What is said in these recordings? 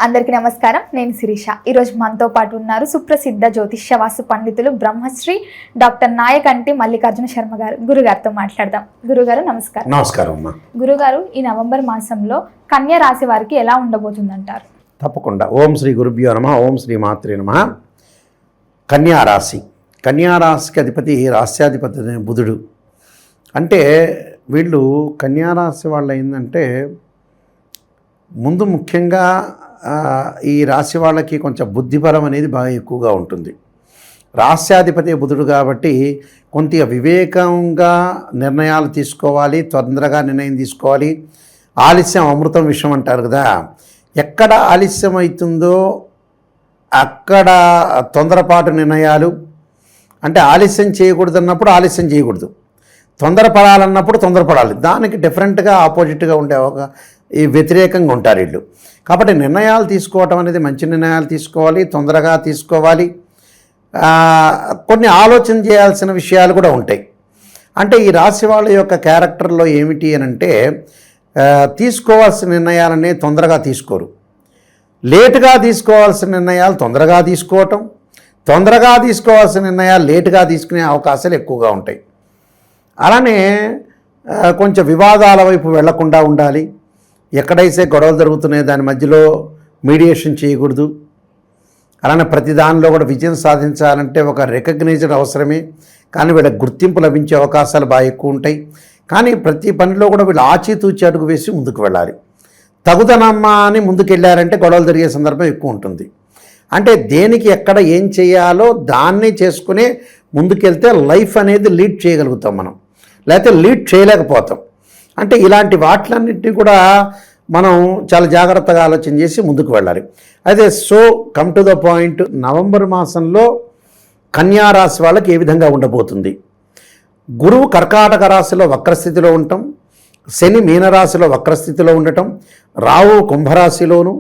అందరికీ నమస్కారం. నేను శిరీష. ఈరోజు మనతో పాటు ఉన్నారు సుప్రసిద్ధ జ్యోతిష్య వాస్తు పండితులు బ్రహ్మశ్రీ డాక్టర్ నాయకంటి మల్లికార్జున శర్మ గారు. గురుగారితో మాట్లాడదాం. గురుగారు నమస్కారం. నమస్కారం అమ్మా. గురుగారు, ఈ నవంబర్ మాసంలో కన్యా రాశి వారికి ఎలా ఉండబోతుందంటారు? తప్పకుండా. ఓం శ్రీ గురుభ్యో నమః. ఓం శ్రీ మాత్రే నమః. కన్యా రాశి, కన్యా రాశికి అధిపతి రాశ్యాధిపతి బుధుడు. అంటే వీళ్ళు కన్యా రాశి వాళ్ళు ఏంటంటే ముందు ముఖ్యంగా ఈ రాశి వాళ్ళకి కొంచెం బుద్ధిపరం అనేది బాగా ఎక్కువగా ఉంటుంది. రాశ్యాధిపతి బుధుడు కాబట్టి కొంత వివేకంగా నిర్ణయాలు తీసుకోవాలి, తొందరగా నిర్ణయం తీసుకోవాలి. ఆలస్యం అమృతం విషయం అంటారు కదా, ఎక్కడ ఆలస్యం అవుతుందో అక్కడ తొందరపాటు నిర్ణయాలు. అంటే ఆలస్యం చేయకూడదు అన్నప్పుడు ఆలస్యం చేయకూడదు, తొందరపడాలన్నప్పుడు తొందరపడాలి. దానికి డిఫరెంట్గా ఆపోజిట్గా ఉండే ఈ వ్యతిరేకంగా ఉంటారు వీళ్ళు. కాబట్టి నిర్ణయాలు తీసుకోవటం అనేది మంచి నిర్ణయాలు తీసుకోవాలి, తొందరగా తీసుకోవాలి. కొన్ని ఆలోచన చేయాల్సిన విషయాలు కూడా ఉంటాయి. అంటే ఈ రాశి వాళ్ళ యొక్క క్యారెక్టర్లో ఏమిటి అని అంటే తీసుకోవాల్సిన నిర్ణయాలనే తొందరగా తీసుకోరు. లేటుగా తీసుకోవాల్సిన నిర్ణయాలు తొందరగా తీసుకోవటం, తొందరగా తీసుకోవాల్సిన నిర్ణయాలు లేటుగా తీసుకునే అవకాశాలు ఎక్కువగా ఉంటాయి. అలానే కొంచెం వివాదాల వైపు వెళ్లకుండా ఉండాలి. ఎక్కడైతే గొడవలు జరుగుతున్నాయో దాని మధ్యలో మీడియేషన్ చేయకూడదు. అలానే ప్రతి దానిలో కూడా విజయం సాధించాలంటే ఒక రికగ్నైజ్డ్ అవసరమే, కానీ వీళ్ళకి గుర్తింపు లభించే అవకాశాలు బాగా ఎక్కువ ఉంటాయి. కానీ ప్రతి పనిలో కూడా వీళ్ళు ఆచితూచి అడుగు వేసి ముందుకు వెళ్ళాలి. తగుదనమ్మా అని ముందుకు వెళ్ళారంటే గొడవలు జరిగే సందర్భం ఎక్కువ ఉంటుంది. అంటే దేనికి ఎక్కడ ఏం చేయాలో దాన్ని చేసుకునే ముందుకెళ్తే లైఫ్ అనేది లీడ్ చేయగలుగుతాం మనం, లేకపోతే లీడ్ చేయలేకపోతాం. అంటే ఇలాంటి వాటిలన్నింటినీ కూడా మనం చాలా జాగ్రత్తగా ఆలోచన చేసి ముందుకు వెళ్ళాలి. అయితే come to the point, November మాసంలో కన్యా రాశి వాళ్ళకి ఏ విధంగా ఉండబోతుంది? గురువు కర్కాటక రాశిలో వక్రస్థితిలో ఉండటం, శని మీనరాశిలో వక్రస్థితిలో ఉండటం, రాహు కుంభరాశిలోను,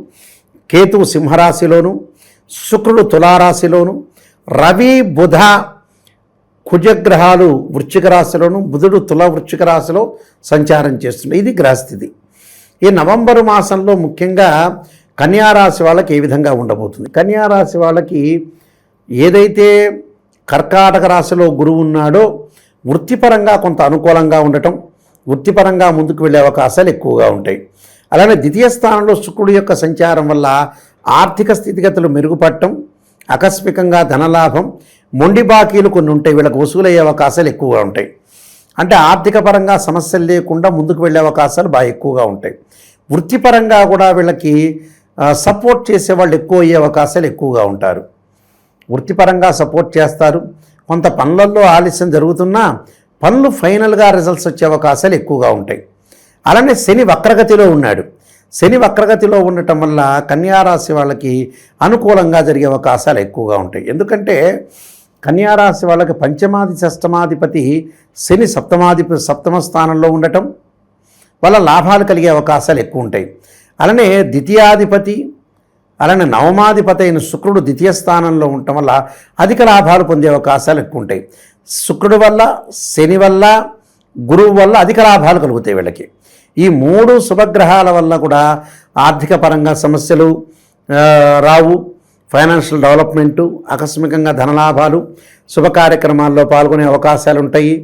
కేతువు సింహరాశిలోను, శుక్రుడు తులారాశిలోను, రవి బుధ కుజగ్రహాలు వృశ్చిక రాశిలోను, బుధుడు తుల వృశ్చిక రాశిలో సంచారం చేస్తున్నాయి. ఇది గ్రహస్థితి. ఈ నవంబర్ మాసంలో ముఖ్యంగా కన్యా రాశి వాళ్ళకి ఏ విధంగా ఉండబోతుంది? కన్యా రాశి వాళ్ళకి ఏదైతే కర్కాటక రాశిలో గురువు ఉన్నాడో వృత్తిపరంగా కొంత అనుకూలంగా ఉండటం, వృత్తిపరంగా ముందుకు వెళ్ళే అవకాశాలు ఎక్కువగా ఉంటాయి. అలానే ద్వితీయ స్థానంలో శుక్రుడి యొక్క సంచారం వల్ల ఆర్థిక స్థితిగతులు మెరుగుపడటం, ఆకస్మికంగా ధనలాభం, మొండి బాకీలు కొన్ని ఉంటాయి, వీళ్ళకి వసూలయ్యే అవకాశాలు ఎక్కువగా ఉంటాయి. అంటే ఆర్థిక పరంగా సమస్యలు లేకుండా ముందుకు వెళ్ళే అవకాశాలు బాగా ఎక్కువగా ఉంటాయి. వృత్తిపరంగా కూడా వీళ్ళకి సపోర్ట్ చేసేవాళ్ళు ఎక్కువ అయ్యే అవకాశాలు ఎక్కువగా ఉంటారు. వృత్తిపరంగా సపోర్ట్ చేస్తారు. కొంత పనులలో ఆలస్యం జరుగుతున్నా పనులు ఫైనల్గా రిజల్ట్స్ వచ్చే అవకాశాలు ఎక్కువగా ఉంటాయి. అలానే శని వక్రగతిలో ఉన్నాడు. శని వక్రగతిలో ఉండటం వల్ల కన్యారాశి వాళ్ళకి అనుకూలంగా జరిగే అవకాశాలు ఎక్కువగా ఉంటాయి. ఎందుకంటే కన్యారాశి వాళ్ళకి పంచమాది షష్టమాధిపతి శని సప్తమ స్థానంలో ఉండటం వల్ల లాభాలు కలిగే అవకాశాలు ఎక్కువ ఉంటాయి. అలానే ద్వితీయాధిపతి, అలానే నవమాధిపతి అయిన శుక్రుడు ద్వితీయ స్థానంలో ఉండటం వల్ల అధిక లాభాలు పొందే అవకాశాలు ఎక్కువ ఉంటాయి. శుక్రుడి వల్ల, శని వల్ల, గురువు వల్ల అధిక లాభాలు కలుగుతాయి వీళ్ళకి. ఈ మూడు శుభగ్రహాల వల్ల కూడా ఆర్థిక పరంగా సమస్యలు రావు, ఫైనాన్షియల్ డెవలప్మెంటు, ఆకస్మికంగా ధనలాభాలు, శుభ కార్యక్రమాల్లో పాల్గొనే అవకాశాలు ఉంటాయి.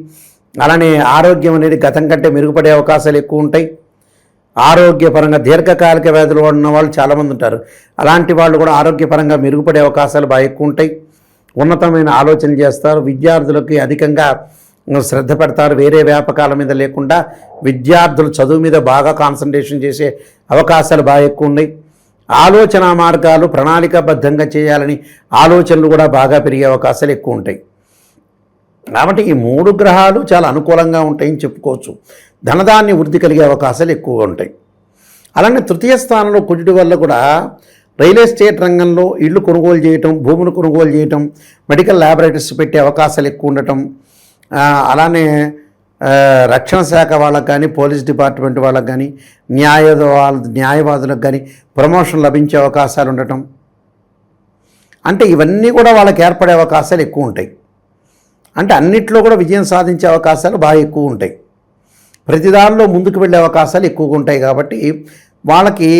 అలానే ఆరోగ్యం అనేది గతం కంటే మెరుగుపడే అవకాశాలు ఎక్కువ ఉంటాయి. ఆరోగ్యపరంగా దీర్ఘకాలిక వ్యాధులు ఉన్న వాళ్ళు చాలామంది ఉంటారు. అలాంటి వాళ్ళు కూడా ఆరోగ్యపరంగా మెరుగుపడే అవకాశాలు బాగా ఎక్కువ ఉంటాయి. ఉన్నతమైన ఆలోచన చేస్తారు. విద్యార్థులకి అధికంగా శ్రద్ధ పెడతారు. వేరే వ్యాపకాల మీద లేకుండా విద్యార్థులు చదువు మీద బాగా కాన్సన్ట్రేషన్ చేసే అవకాశాలు బాగా ఎక్కువ ఉన్నాయి. ఆలోచన మార్గాలు ప్రణాళికాబద్ధంగా చేయాలని ఆలోచనలు కూడా బాగా పెరిగే అవకాశాలు ఎక్కువ ఉంటాయి. కాబట్టి ఈ మూడు గ్రహాలు చాలా అనుకూలంగా ఉంటాయని చెప్పుకోవచ్చు. ధనధాన్య వృద్ధి కలిగే అవకాశాలు ఎక్కువగా ఉంటాయి. అలానే తృతీయ స్థానంలో కుజుడి వల్ల కూడా రియల్ ఎస్టేట్ రంగంలో ఇళ్ళు కొనుగోలు చేయటం, భూములు కొనుగోలు చేయటం, మెడికల్ ల్యాబొరేటరీస్ పెట్టే అవకాశాలు ఎక్కువ ఉండటం, అలానే రక్షణ శాఖ వాళ్ళకు కానీ, పోలీస్ డిపార్ట్మెంట్ వాళ్ళకు కానీ, న్యాయవాదులకు కానీ ప్రమోషన్ లభించే అవకాశాలు ఉండటం, అంటే ఇవన్నీ కూడా వాళ్ళకి ఏర్పడే అవకాశాలు ఎక్కువ ఉంటాయి. అంటే అన్నిట్లో కూడా విజయం సాధించే అవకాశాలు బాగా ఎక్కువ ఉంటాయి. ప్రతిదానిలో ముందుకు వెళ్ళే అవకాశాలు ఎక్కువగా ఉంటాయి. కాబట్టి వాళ్ళకి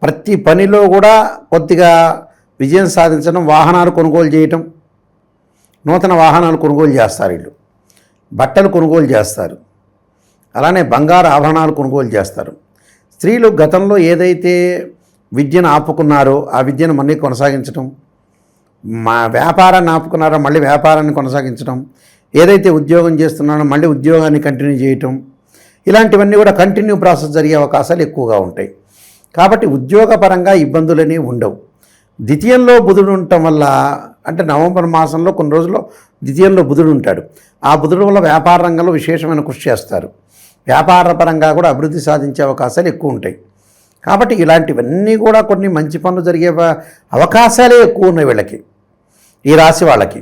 ప్రతి పనిలో కూడా కొద్దిగా విజయం సాధించడం, వాహనాలు కొనుగోలు చేయటం, నూతన వాహనాలు కొనుగోలు చేస్తారు వీళ్ళు, బట్టలు కొనుగోలు చేస్తారు, అలానే బంగారు ఆభరణాలు కొనుగోలు చేస్తారు. స్త్రీలు గతంలో ఏదైతే విద్యను ఆపుకున్నారో ఆ విద్యను మళ్ళీ కొనసాగించడం, మా వ్యాపారాన్ని ఆపుకున్నారో మళ్ళీ వ్యాపారాన్ని కొనసాగించడం, ఏదైతే ఉద్యోగం చేస్తున్నారో మళ్ళీ ఉద్యోగాన్ని కంటిన్యూ చేయటం, ఇలాంటివన్నీ కూడా కంటిన్యూ ప్రాసెస్ జరిగే అవకాశాలు ఎక్కువగా ఉంటాయి. కాబట్టి ఉద్యోగపరంగా ఇబ్బందులనే ఉండవు. ద్వితీయంలో బుధుడు ఉండటం వల్ల, అంటే నవంబర్ మాసంలో కొన్ని రోజుల్లో ద్వితీయంలో బుధుడు ఉంటాడు. ఆ బుధుడు వల్ల వ్యాపార రంగంలో విశేషమైన కృషి చేస్తారు. వ్యాపార పరంగా కూడా అభివృద్ధి సాధించే అవకాశాలు ఎక్కువ ఉంటాయి. కాబట్టి ఇలాంటివన్నీ కూడా కొన్ని మంచి పనులు జరిగే అవకాశాలే ఎక్కువ ఉన్నాయి వీళ్ళకి, ఈ రాశి వాళ్ళకి.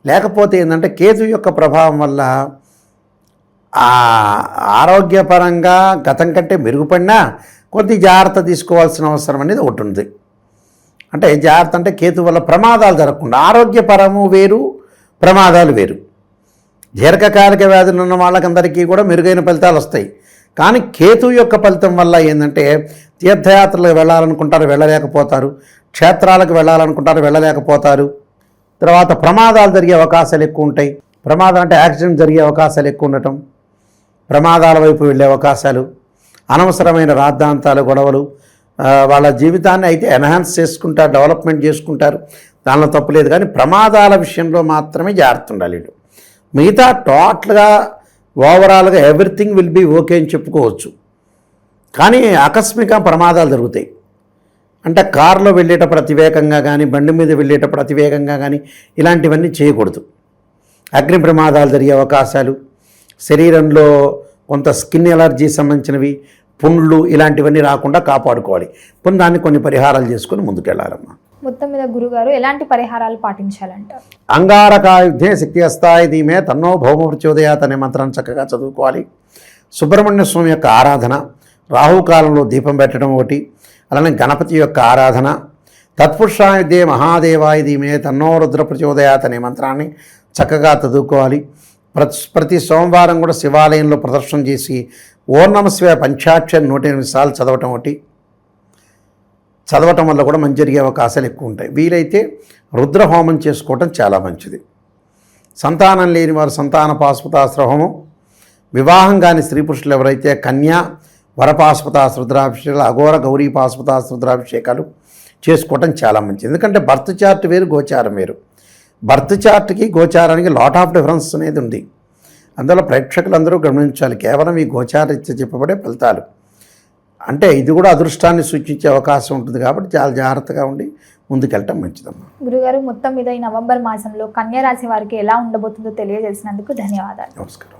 లేకపోతే ఏంటంటే కేతు యొక్క ప్రభావం వల్ల ఆరోగ్యపరంగా గతం కంటే మెరుగుపడినా కొద్ది జాగ్రత్త తీసుకోవాల్సిన అవసరం అనేది ఒకటి ఉంది. అంటే జాగ్రత్త అంటే కేతు వల్ల ప్రమాదాలు జరగకుండా, ఆరోగ్యపరము వేరు, ప్రమాదాలు వేరు. దీర్ఘకాలిక వ్యాధులు ఉన్న వాళ్ళకందరికీ కూడా మెరుగైన ఫలితాలు వస్తాయి. కానీ కేతు యొక్క ఫలితం వల్ల ఏంటంటే తీర్థయాత్రలకు వెళ్ళాలనుకుంటారు, వెళ్ళలేకపోతారు, క్షేత్రాలకు వెళ్ళాలనుకుంటారు, వెళ్ళలేకపోతారు. తర్వాత ప్రమాదాలు జరిగే అవకాశాలు ఎక్కువ ఉంటాయి. ప్రమాదం అంటే యాక్సిడెంట్ జరిగే అవకాశాలు ఎక్కువ ఉండటం, ప్రమాదాల వైపు వెళ్ళే అవకాశాలు, అనవసరమైన రాద్ధాంతాలు, గొడవలు, వాళ్ళ జీవితాన్ని అయితే ఎన్హాన్స్ చేసుకుంటారు, డెవలప్మెంట్ చేసుకుంటారు, దానిలో తప్పులేదు. కానీ ప్రమాదాల విషయంలో మాత్రమే జాగ్రత్త ఉండాలి. మిగతా టోటల్గా ఓవరాల్గా ఎవ్రీథింగ్ విల్ బీ ఓకే అని చెప్పుకోవచ్చు. కానీ ఆకస్మిక ప్రమాదాలు జరుగుతాయి. అంటే కారులో వెళ్ళేటప్పుడు అతివేగంగా కానీ, బండి మీద వెళ్ళేటప్పుడు అతివేగంగా కానీ ఇలాంటివన్నీ చేయకూడదు. అగ్ని ప్రమాదాలు జరిగే అవకాశాలు, శరీరంలో కొంత స్కిన్ ఎలర్జీ సంబంధించినవి, పుండ్లు ఇలాంటివన్నీ రాకుండా కాపాడుకోవాలి. దాన్ని కొన్ని పరిహారాలు చేసుకొని ముందుకెళ్ళాలమ్మా. మొత్తం మీద గురుగారు ఎలాంటి పరిహారాలు పాటించాలంటారు? అంగారకాయుధే శక్తి అస్తాయి ధీమే తన్నో భౌమ ప్రచోదయాత్ అనే మంత్రాన్ని చక్కగా చదువుకోవాలి. సుబ్రహ్మణ్య స్వామి యొక్క ఆరాధన, రాహుకాలంలో దీపం పెట్టడం ఒకటి, అలానే గణపతి యొక్క ఆరాధన, తత్పురుషాయుధే మహాదేవాయ ధీమే తన్నో రుద్ర ప్రచోదయాత్ అనే మంత్రాన్ని చక్కగా చదువుకోవాలి. ప్రతి సోమవారం కూడా శివాలయంలో ప్రదర్శన చేసి ఓం నమః శివాయ పంచాక్షరి 108 సార్లు చదవటం వల్ల కూడా మంచి జరిగే అవకాశాలు ఎక్కువ ఉంటాయి. వీలైతే రుద్రహోమం చేసుకోవటం చాలా మంచిది. సంతానం లేని వారు సంతాన పాశుపతాస్త్ర హోమం, వివాహం కాని స్త్రీ పురుషులు ఎవరైతే కన్యా వరపాశుపతాస్త్ర రుద్రాభిషేకాలు, అఘోర గౌరీ పాశుపతాస్త్ర రుద్రాభిషేకాలు చేసుకోవటం చాలా మంచిది. ఎందుకంటే బర్త్ చార్ట్ వేరు, గోచారం వేరు. బర్త్ చార్ట్కి గోచారానికి లాట్ ఆఫ్ డిఫరెన్స్ అనేది ఉంది. అందువల్ల ప్రేక్షకులందరూ గమనించాలి. కేవలం ఈ గోచారీత్యా చెప్పబడే ఫలితాలు అంటే ఇది కూడా అదృష్టాన్ని సూచించే అవకాశం ఉంటుంది. కాబట్టి చాలా జాగ్రత్తగా ఉండి ముందుకెళ్ళటం మంచిదమ్మా. గురుగారు మొత్తం మీద ఈ నవంబర్ మాసంలో కన్యా రాశి వారికి ఎలా ఉండబోతుందో తెలియజేసినందుకు ధన్యవాదాలు. నమస్కారం.